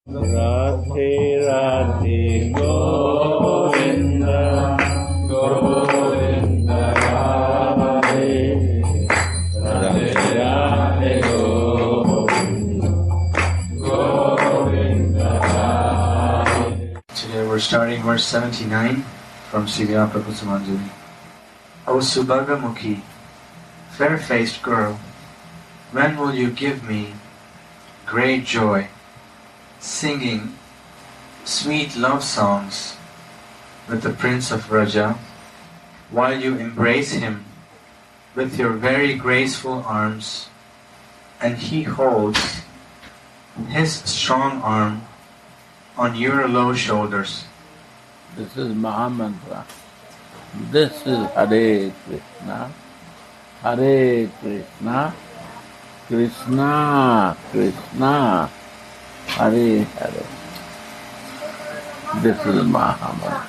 Radhe Radhe Govinda Govinda Radhe Radhe Radhe Govinda Govinda Radhe. Today we're starting verse 79 from Vilapa Kusumanjali. O Subhagamukhi, fair-faced girl, when will you give me great joy, singing sweet love songs with the Prince of Raja, while you embrace him with your very graceful arms, and he holds his strong arm on your low shoulders. This is Mahamantra. This is Hare Krishna, Hare Krishna, Krishna Krishna, Hare Hare. This is Mahamantra.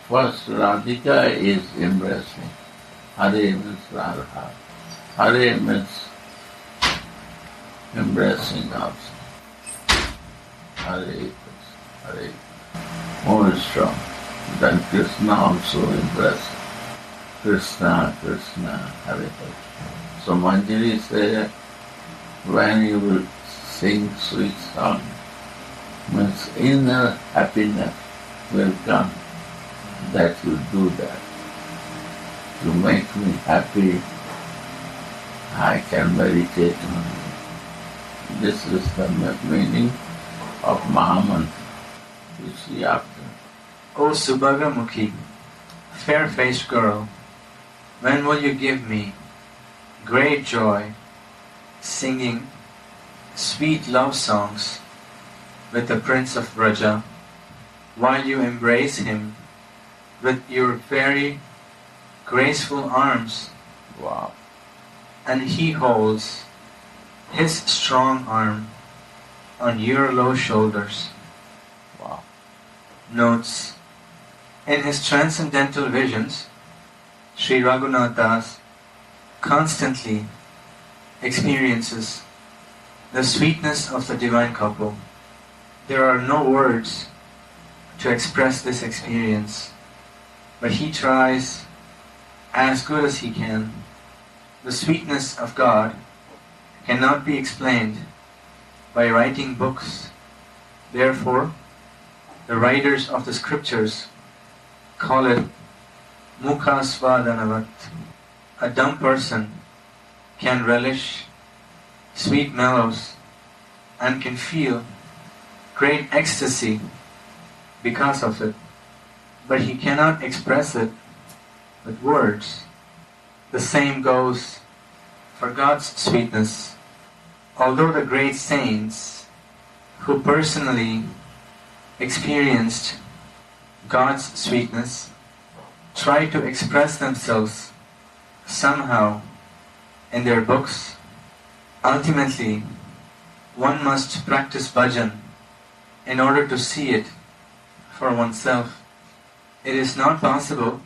First Radhika is embracing. Hare means Radha. Hare means embracing also. Hare Krishna, Hare. More strong. Then Krishna also embraces. Krishna, Krishna, Hare Hare. So Manjari says, when you will sing sweet song, means inner happiness will come. That will do that. To make me happy, I can meditate on it. This is the meaning of Mahamantra. You see after. O Subhagamukhi, fair-faced girl, when will you give me great joy, singing sweet love songs with the Prince of Raja, while you embrace him with your very graceful arms, Wow. and he holds his strong arm on your low shoulders. Wow. Notes: in his transcendental visions, Sri Raghunath Das constantly experiences the sweetness of the divine couple. There are no words to express this experience, but he tries as good as he can. The sweetness of God cannot be explained by writing books. Therefore, the writers of the scriptures call it Mukha Svadanavat. A dumb person can relish sweet mellows and can feel great ecstasy because of it, but he cannot express it with words. The same goes for God's sweetness. Although the great saints who personally experienced God's sweetness try to express themselves somehow in their books, ultimately one must practice bhajan in order to see it for oneself. It is not possible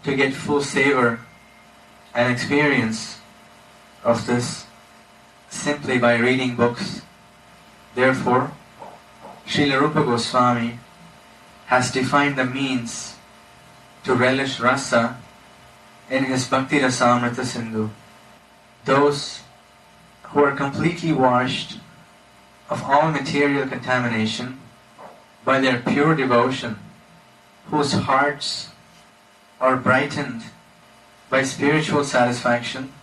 to get full savor and experience of this simply by reading books. Therefore, Srila Rupa Goswami has defined the means to relish rasa in his Bhakti Rasamrita Sindhu. Those who are completely washed of all material contamination by their pure devotion, whose hearts are brightened by spiritual satisfaction,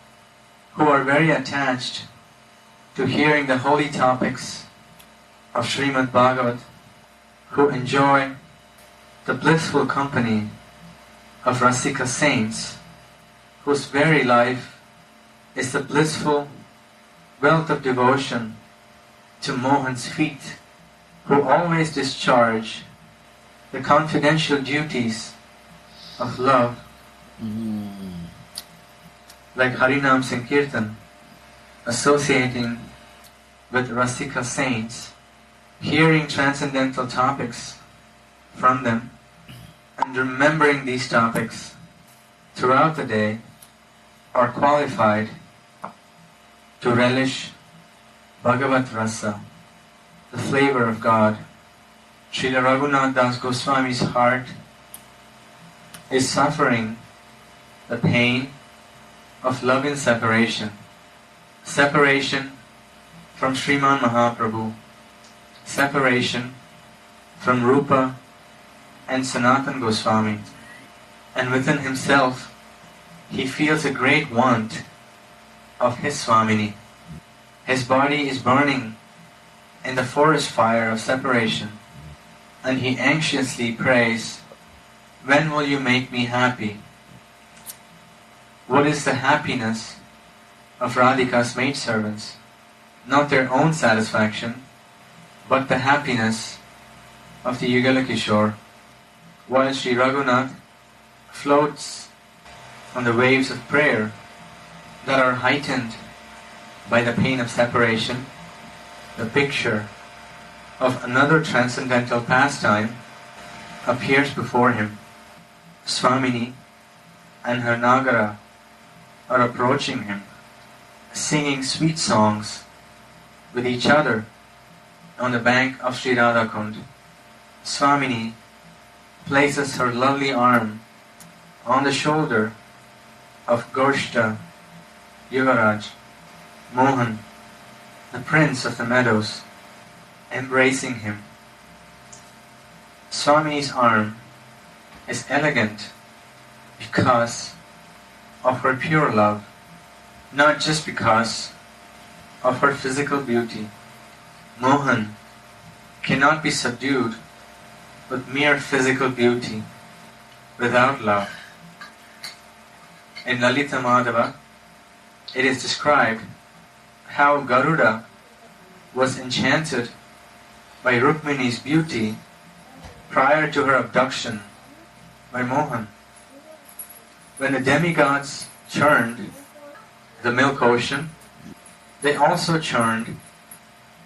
who are very attached to hearing the holy topics of Srimad Bhagavat, who enjoy the blissful company of Rasika saints, whose very life is the blissful wealth of devotion to Mohan's feet, who always discharge the confidential duties of love, like Harinam Sankirtan, associating with Rasika saints, hearing transcendental topics from them, and remembering these topics throughout the day, are qualified to relish Bhagavat Rasa, the flavor of God. Srila Raghunath Das Goswami's heart is suffering the pain of love in separation. Separation from Sriman Mahaprabhu. Separation from Rupa and Sanatan Goswami. And within himself, he feels a great want of his Swamini. His body is burning in the forest fire of separation, and he anxiously prays, "When will you make me happy?" What is the happiness of Radhika's maidservants? Not their own satisfaction, but the happiness of the Yugala Kishore, while Sri Raghunath floats on the waves of prayer that are heightened by the pain of separation. The picture of another transcendental pastime appears before him. Swamini and her Nagara are approaching him, singing sweet songs with each other on the bank of Sri Radhakund. Swamini places her lovely arm on the shoulder of Gorshta Yuvaraj, Mohan, the prince of the meadows, embracing him. Swamini's arm is elegant because of her pure love, not just because of her physical beauty. Mohan cannot be subdued with mere physical beauty without love. In Lalita Madhava, it is described how Garuda was enchanted by Rukmini's beauty prior to her abduction by Mohan. When the demigods churned the milk ocean, they also churned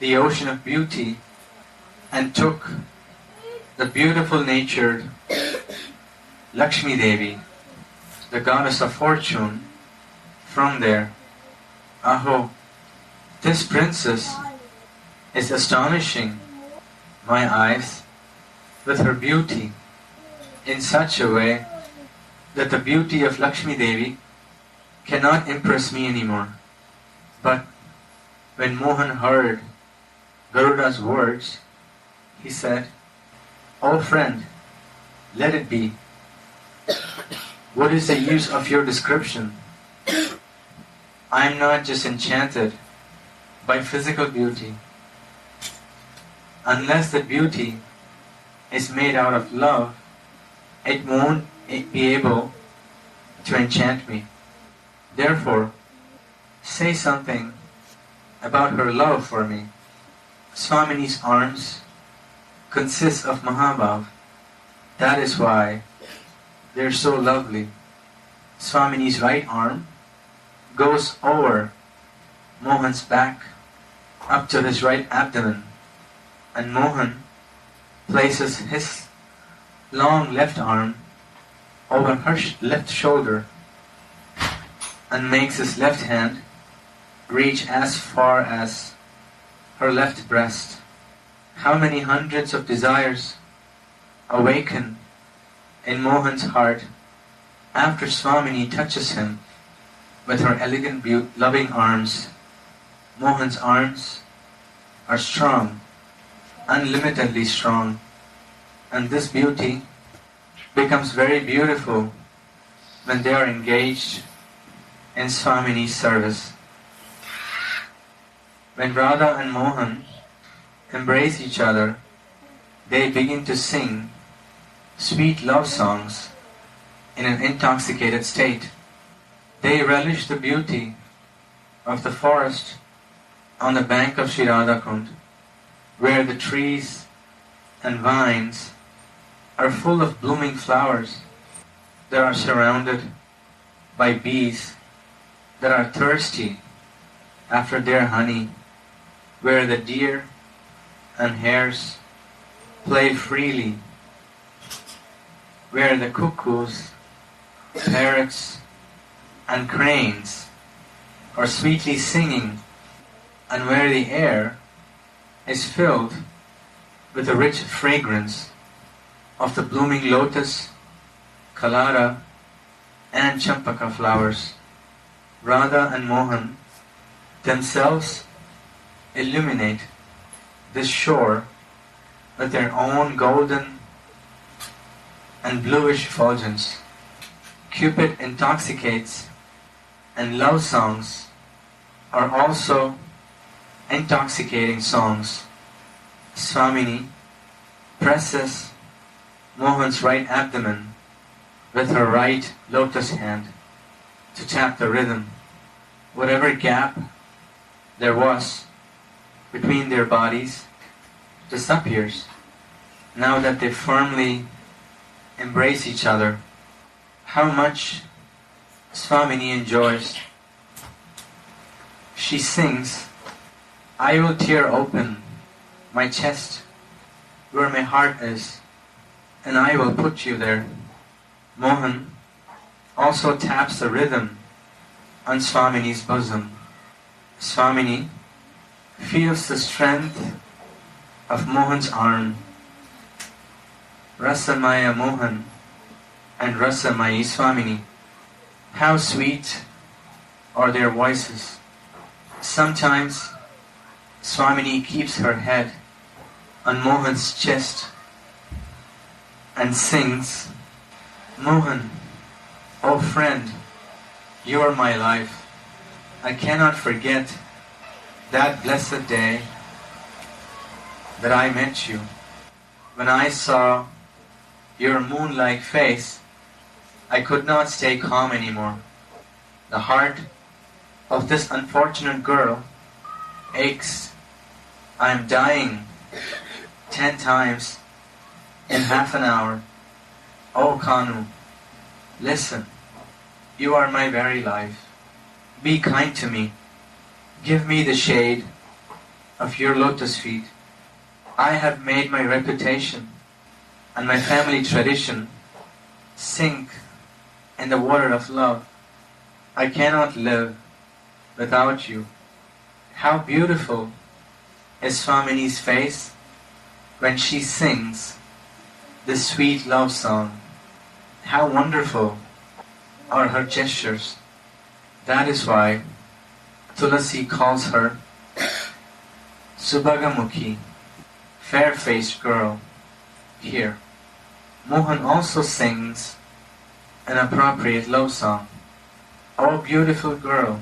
the ocean of beauty and took the beautiful natured Lakshmi Devi, the goddess of fortune, from there. Aho, this princess is astonishing my eyes with her beauty in such a way that the beauty of Lakshmi Devi cannot impress me anymore. But when Mohan heard Garuda's words, he said, "Oh friend, let it be. What is the use of your description? I am not just enchanted by physical beauty. Unless the beauty is made out of love, it won't be able to enchant me. Therefore, say something about her love for me." Swamini's arms consist of Mahabhav. That is why they're so lovely. Swamini's right arm goes over Mohan's back up to his right abdomen, and Mohan places his long left arm over her left shoulder and makes his left hand reach as far as her left breast. How many hundreds of desires awaken in Mohan's heart after Swamini touches him with her elegant, loving arms. Mohan's arms are strong, unlimitedly strong, and this beauty becomes very beautiful when they are engaged in Swamini's service. When Radha and Mohan embrace each other, they begin to sing sweet love songs in an intoxicated state. They relish the beauty of the forest on the bank of Sri Radhakund, where the trees and vines are full of blooming flowers that are surrounded by bees that are thirsty after their honey, where the deer and hares play freely, where the cuckoos, parrots, and cranes are sweetly singing and where the air is filled with the rich fragrance of the blooming lotus, kalara, and champaka flowers. Radha and Mohan themselves illuminate this shore with their own golden and bluish effulgence. Cupid intoxicates, and love songs are also intoxicating songs. Swamini presses Mohan's right abdomen with her right lotus hand to tap the rhythm. Whatever gap there was between their bodies disappears now that they firmly embrace each other. How much Swamini enjoys. She sings, "I will tear open my chest where my heart is, and I will put you there." Mohan also taps the rhythm on Swamini's bosom. Swamini feels the strength of Mohan's arm. Rasamaya Mohan and Rasamayi Swamini. How sweet are their voices. Sometimes Swamini keeps her head on Mohan's chest and sings, "Mohan, oh friend, you are my life. I cannot forget that blessed day that I met you. When I saw your moon-like face, I could not stay calm anymore. The heart of this unfortunate girl aches. I am dying 10 times in half an hour. Oh Kanu, listen, you are my very life. Be kind to me. Give me the shade of your lotus feet. I have made my reputation and my family tradition sink in the water of love. I cannot live without you." How beautiful is Swamini's face when she sings this sweet love song. How wonderful are her gestures. That is why Tulasi calls her Subhagamukhi, fair-faced girl. Here, Mohan also sings an appropriate love song. "Oh beautiful girl,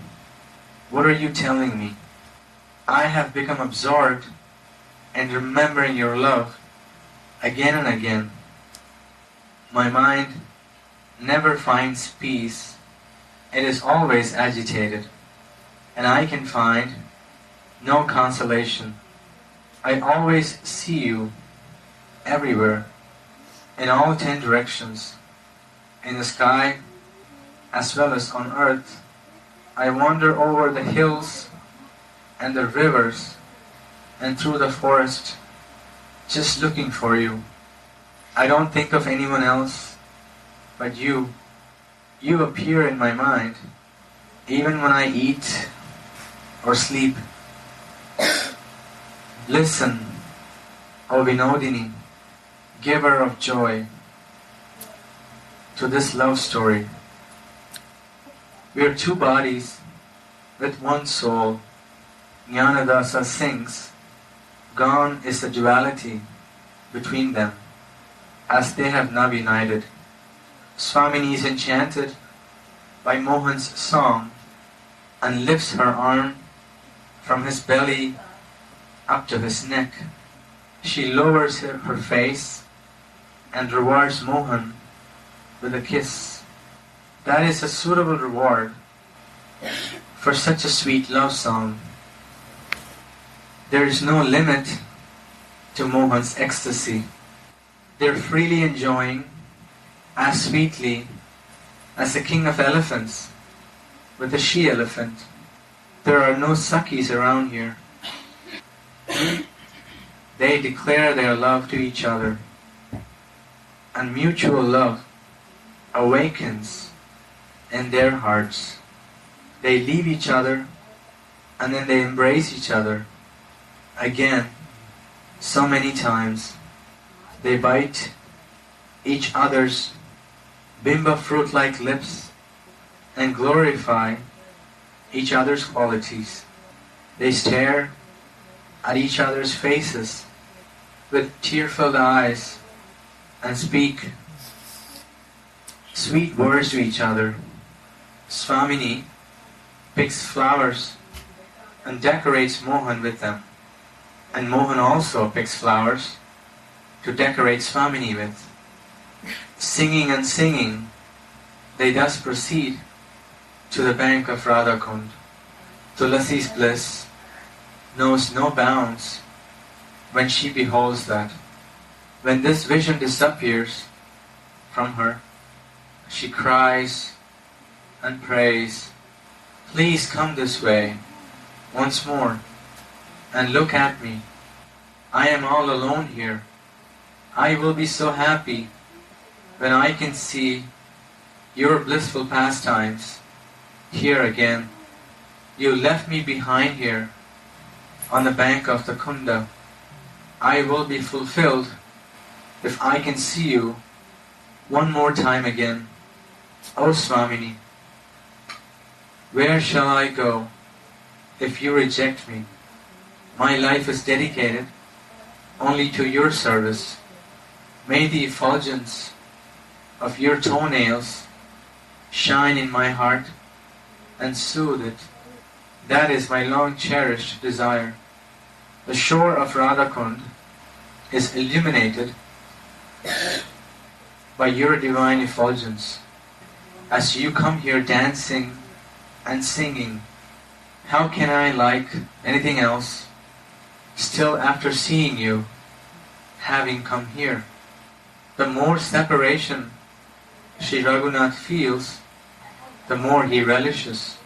what are you telling me? I have become absorbed in remembering your love again and again. My mind never finds peace. It is always agitated, and I can find no consolation. I always see you everywhere, in all 10 directions, in the sky as well as on earth. I wander over the hills and the rivers and through the forest, just looking for you. I don't think of anyone else but you. You appear in my mind, even when I eat or sleep. Listen, O Vinodini, giver of joy, to this love story. We are two bodies with one soul. Jnanadasa sings, "Gone is the duality between them, as they have now united." Swamini is enchanted by Mohan's song and lifts her arm from his belly up to his neck. She lowers her face and rewards Mohan with a kiss. That is a suitable reward for such a sweet love song. There is no limit to Mohan's ecstasy. They are freely enjoying as sweetly as the king of elephants with a she-elephant. There are no Sakis around here. They declare their love to each other, and mutual love awakens in their hearts. They leave each other and then they embrace each other. Again, so many times, they bite each other's bimba fruit-like lips and glorify each other's qualities. They stare at each other's faces with tear-filled eyes and speak sweet words to each other. Swamini picks flowers and decorates Mohan with them. And Mohan also picks flowers to decorate Swamini with. Singing and singing, they thus proceed to the bank of Radhakund. Tulasi's bliss knows no bounds when she beholds that. When this vision disappears from her, she cries and prays, "Please come this way once more and look at me. I am all alone here. I will be so happy when I can see your blissful pastimes here again. You left me behind here on the bank of the Kunda. I will be fulfilled if I can see you one more time again. O Swamini, where shall I go if you reject me? My life is dedicated only to your service. May the effulgence of your toenails shine in my heart and soothe it. That is my long-cherished desire. The shore of Radhakund is illuminated by your divine effulgence. As you come here dancing and singing, how can I like anything else still after seeing you, having come here? The more separation Sri Raghunath feels, the more he relishes.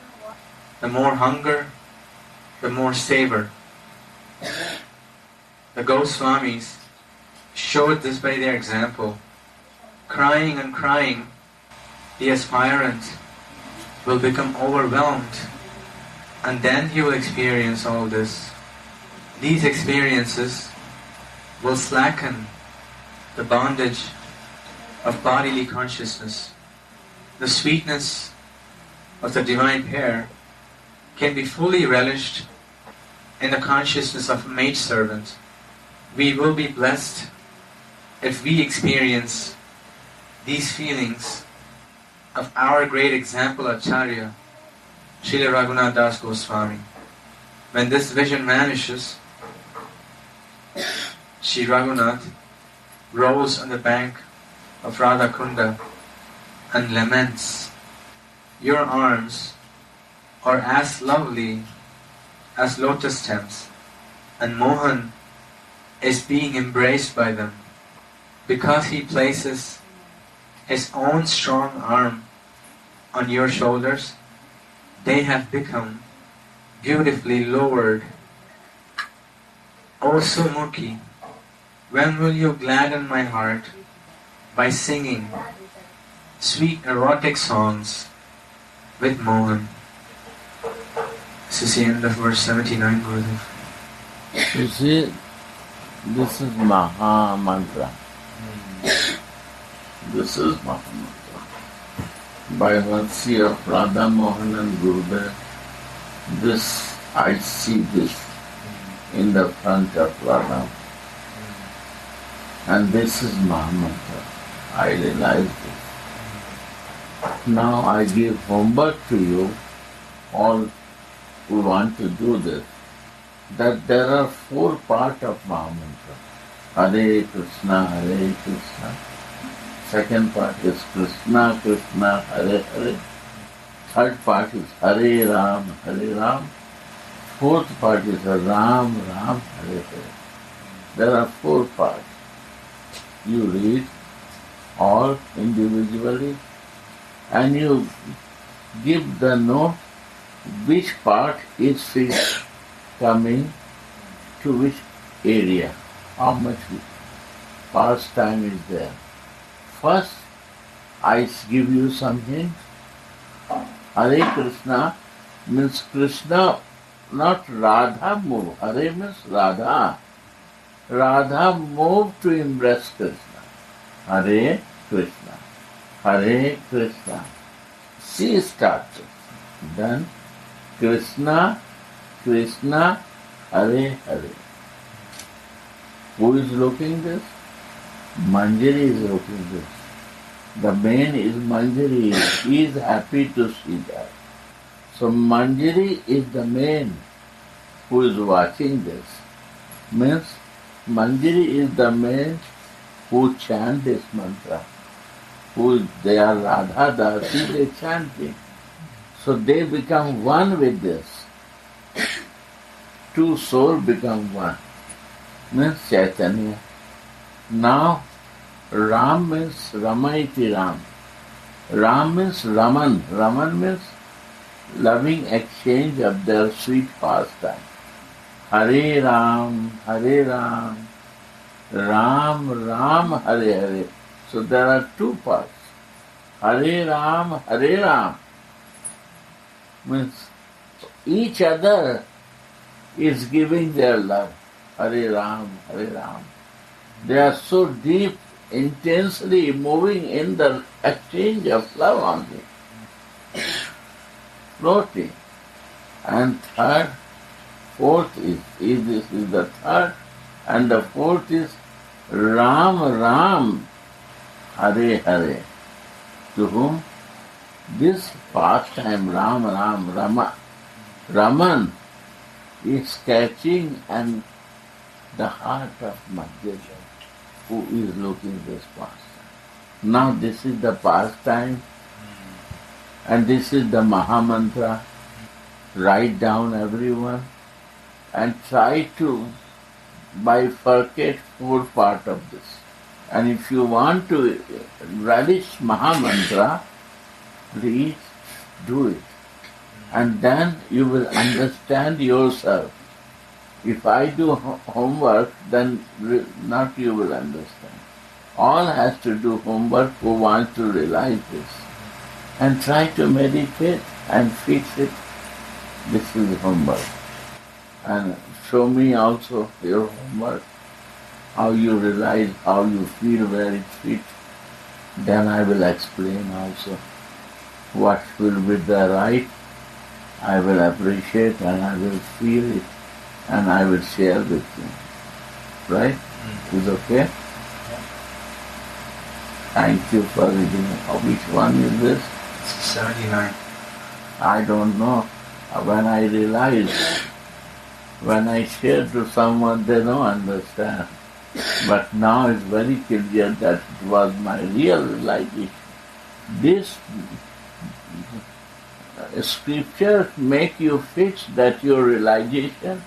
The more hunger, the more savor. The Goswamis showed this by their example. Crying and crying, the aspirant will become overwhelmed, and then he will experience all this. These experiences will slacken the bondage of bodily consciousness. The sweetness of the divine pair can be fully relished in the consciousness of a maidservant. We will be blessed if we experience these feelings of our great example Acharya, Srila Raghunath Das Goswami. When this vision vanishes, Sri Raghunath rolls on the bank of Radhakunda and laments, "Your arms are as lovely as lotus stems, and Mohan is being embraced by them. Because he places his own strong arm on your shoulders, they have become beautifully lowered. O Sumukhi, when will you gladden my heart by singing sweet erotic songs with Mohan?" This is the end of verse 79, Gurudev. You see, this is Maha Mantra. This is Maha Mantra. By virtue of Radha Mohan and Gurudev, this, I see this in the front of Radha. And this is Maha Mantra. I realize this. Now I give homework to you, all who want to do this, that there are 4 parts of Maha Mantra. Hare Krishna, Hare Krishna. Second part is Krishna, Krishna, Hare Hare. Third part is Hare Ram, Hare Ram. Fourth part is Ram, Ram, Hare Hare. There are 4 parts. You read all individually and you give the note which part is coming to which area, how much pastime is there. First, I give you some hints. Hare Krishna means Krishna not Radha move. Hare means Radha. Radha moved to embrace Krishna. Hare Krishna. Hare Krishna. She started. Then Krishna, Krishna, Hare Hare. Who is looking this? Manjari is looking this. The main is Manjari. He is happy to see that. So Manjari is the main who is watching this. Means Manjari is the main who chant this mantra. They are Radha Dasi, they chanting. So they become one with this. Two souls become one. Means Chaitanya. Now Ram means Ramaiti Ram. Ram means Raman. Raman means loving exchange of their sweet pastime. Hare Ram, Hare Ram, Ram Ram, Hare Hare. So there are two parts. Hare Ram, Hare Ram. Means each other is giving their love. Hare Ram, Hare Ram. They are so deep, intensely moving in the exchange of love only. Floating. And third, fourth is this is the third, and the fourth is Ram Ram, Hare Hare. To whom this pastime Ram Ram, Raman is catching and the heart of Manjari, who is looking this pastime. Now this is the pastime and this is the Mahamantra. Write down everyone and try to bifurcate four parts of this. And if you want to relish Mahamantra, please do it. And then you will understand yourself. If I do homework, then not you will understand. All has to do homework who wants to realize this. And try to meditate and fix it. This is homework. And show me also your homework, how you realize, how you feel where it fits. Then I will explain also what will be the right. I will appreciate and I will feel it and I will share with you. Right? Is okay? Thank you for reading. Which one is this? 79. I don't know. When I realize, when I share to someone, they don't understand. But now it's very clear that it was my real realization. This scripture make you fix that your realization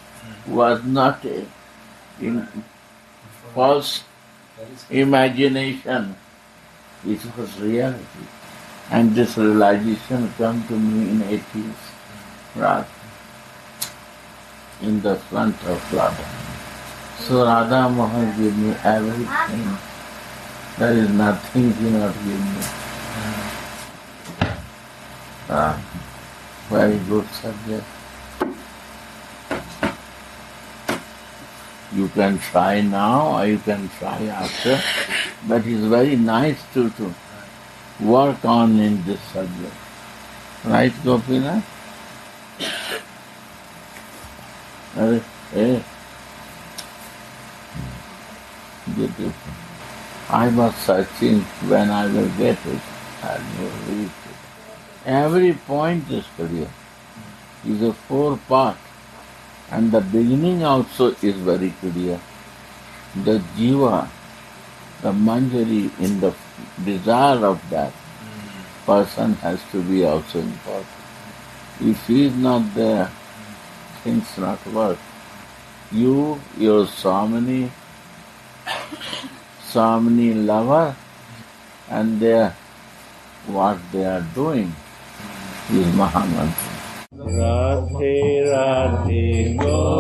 was not in false imagination. It was reality. And this realization come to me in 80s, right, in the front of Radha. So Radha Mohan give me everything. There is nothing he not give me. Very good subject. You can try now or you can try after, but it's very nice to work on in this subject. Right, Gopinath? Hey. Beautiful. I was searching when I will get it. I will read it. Every point is clear. It's a 4-part. And the beginning also is very clear. The jiva, the manjari in the desire of that person has to be also important. If he is not there, things not work. You, your Swamini lover, and what they are doing is Mahamantra. Radhe Radhe Go